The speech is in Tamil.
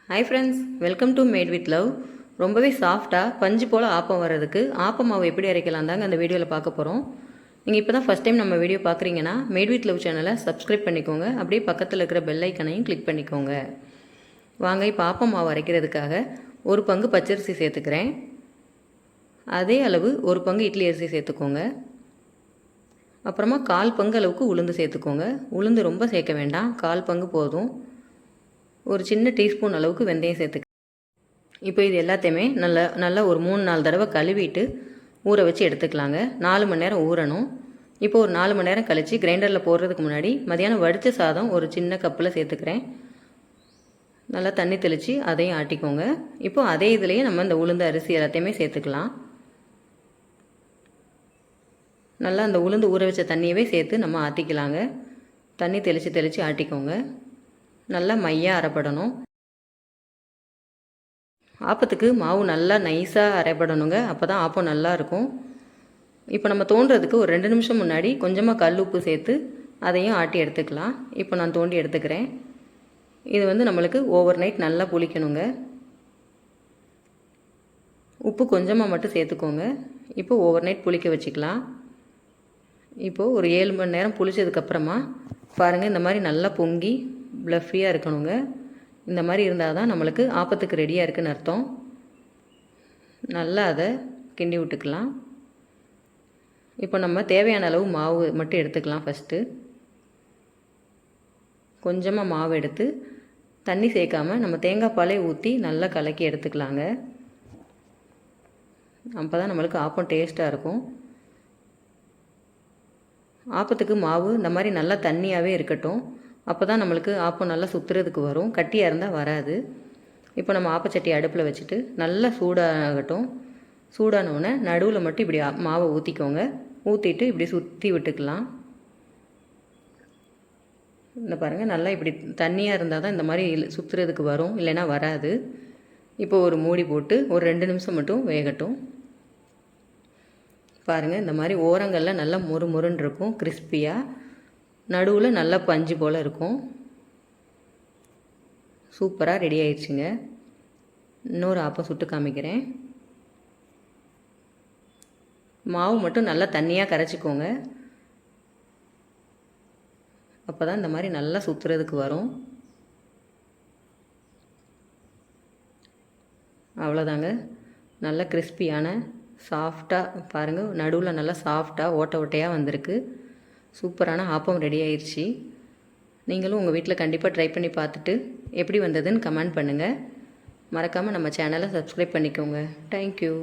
Hi friends, welcome to mat with love. ரொம்பவே சாஃப்டாக பஞ்சு போல் ஆப்பம் வர்றதுக்கு ஆப்பம் மாவு எப்படி அரைக்கலாம் தாங்க அந்த வீடியோவில் பார்க்க போகிறோம். நீங்கள் இப்போ தான் ஃபஸ்ட் டைம் நம்ம வீடியோ பார்க்குறீங்கன்னா மேட் வித் லவ் சேனலை சப்ஸ்கிரைப் பண்ணிக்கோங்க. அப்படியே பக்கத்தில் இருக்கிற பெல் ஐக்கனையும் கிளிக் பண்ணிக்கோங்க. வாங்க இப்போ ஆப்பம் மாவு அரைக்கிறதுக்காக ஒரு பங்கு பச்சரிசி சேர்த்துக்கிறேன். அதே அளவு ஒரு பங்கு இட்லி அரிசி சேர்த்துக்கோங்க. அப்புறமா 1/4 பங்கு அளவுக்கு உளுந்து சேர்த்துக்கோங்க. உளுந்து ரொம்ப சேர்க்க வேண்டாம், 1/4 பங்கு போதும். ஒரு சின்ன டீஸ்பூன் அளவுக்கு வெந்தயம் சேர்த்துக்க. இப்போ இது எல்லாத்தையுமே நல்லா ஒரு 3-4 தடவை கழுவிட்டு ஊற வச்சு எடுத்துக்கலாங்க. 4 மணி நேரம் ஊறணும். இப்போ ஒரு 4 மணி நேரம் கழித்து கிரைண்டரில் போடுறதுக்கு முன்னாடி மதியானம் வடித்த சாதம் ஒரு சின்ன கப்பில் சேர்த்துக்கிறேன். நல்லா தண்ணி தெளித்து அதையும் ஆட்டிக்கோங்க. இப்போ அதே இதுலேயே நம்ம இந்த உளுந்து அரிசி எல்லாத்தையுமே சேர்த்துக்கலாம். நல்லா அந்த உளுந்து ஊற வச்ச தண்ணியவே சேர்த்து நம்ம ஆட்டிக்கலாங்க. தண்ணி தெளித்து ஆட்டிக்கோங்க. நல்லா மையாக அரைப்படணும். ஆப்பத்துக்கு மாவு நல்லா நைஸாக அரைப்படணுங்க. அப்போ தான் ஆப்பம் நல்லாயிருக்கும். இப்போ நம்ம தோண்டுறதுக்கு ஒரு 2 நிமிஷம் முன்னாடி கொஞ்சமாக கல் உப்பு சேர்த்து அதையும் ஆட்டி எடுத்துக்கலாம். இப்போ நான் தோண்டி எடுத்துக்கிறேன். இது நம்மளுக்கு ஓவர் நைட் நல்லா புளிக்கணுங்க. உப்பு கொஞ்சமாக மட்டும் சேர்த்துக்கோங்க. இப்போ ஓவர் நைட் புளிக்க வச்சுக்கலாம். இப்போது ஒரு 7 மணி நேரம் புளிச்சதுக்கப்புறமா பாருங்கள், இந்த மாதிரி நல்லா பொங்கி ப்ளஃபியாக இருக்கணுங்க. இந்த மாதிரி இருந்தால் தான் நம்மளுக்கு ஆப்பத்துக்கு ரெடியாக இருக்குதுன்னு அர்த்தம். நல்லா அதை கிண்டி விட்டுக்கலாம். இப்போ நம்ம தேவையான அளவு மாவு மட்டும் எடுத்துக்கலாம். ஃபஸ்ட்டு கொஞ்சமாக மாவு எடுத்து தண்ணி சேர்க்காமல் நம்ம தேங்காய் பாலே ஊற்றி நல்லா கலக்கி எடுத்துக்கலாங்க. அப்போ தான் நம்மளுக்கு ஆப்பம் டேஸ்ட்டாக இருக்கும். ஆப்பத்துக்கு மாவு இந்த மாதிரி நல்லா தண்ணியாகவே இருக்கட்டும். அப்போ தான் நம்மளுக்கு ஆப்பம் நல்லா சுற்றுறதுக்கு வரும். கட்டியாக இருந்தால் வராது. இப்போ நம்ம ஆப்பச்சட்டி அடுப்பில் வச்சுட்டு நல்லா சூடாகட்டும். சூடானோடனே நடுவில் மட்டும் இப்படி மாவை ஊற்றிக்கோங்க. ஊற்றிட்டு இப்படி சுற்றி விட்டுக்கலாம். இந்த பாருங்கள், நல்லா இப்படி தண்ணியாக இருந்தால் தான் இந்த மாதிரி சுற்றுறதுக்கு வரும், இல்லைன்னா வராது. இப்போ ஒரு மூடி போட்டு ஒரு 2 நிமிஷம் மட்டும் வேகட்டும். பாருங்கள், இந்த மாதிரி ஓரங்களில் நல்லா முறுமுறுன்னு இருக்கும், கிறிஸ்பியாக. நடுவில் நல்லா பஞ்சு போல் இருக்கும். சூப்பராக ரெடி ஆயிடுச்சுங்க. இன்னொரு ஆப்பம் சுட்டு காமிக்கிறேன். மாவு மட்டும் நல்லா தண்ணியாக கரைச்சிக்கோங்க. அப்போ தான் இந்த மாதிரி நல்லா சுற்றுறதுக்கு வரும். அவ்வளோதாங்க, நல்லா கிறிஸ்பியான சாஃப்டாக பாருங்கள், நடுவில் நல்லா சாஃப்டாக ஓட்டையாக வந்திருக்கு. சூப்பரான ஆப்பம் ரெடி ஆயிடுச்சு. நீங்களும் உங்கள் வீட்டில் கண்டிப்பாக ட்ரை பண்ணி பார்த்துட்டு எப்படி வந்ததுன்னு கமெண்ட் பண்ணுங்கள். மறக்காமல் நம்ம சேனலை சப்ஸ்கிரைப் பண்ணிக்கோங்க. தேங்க்யூ.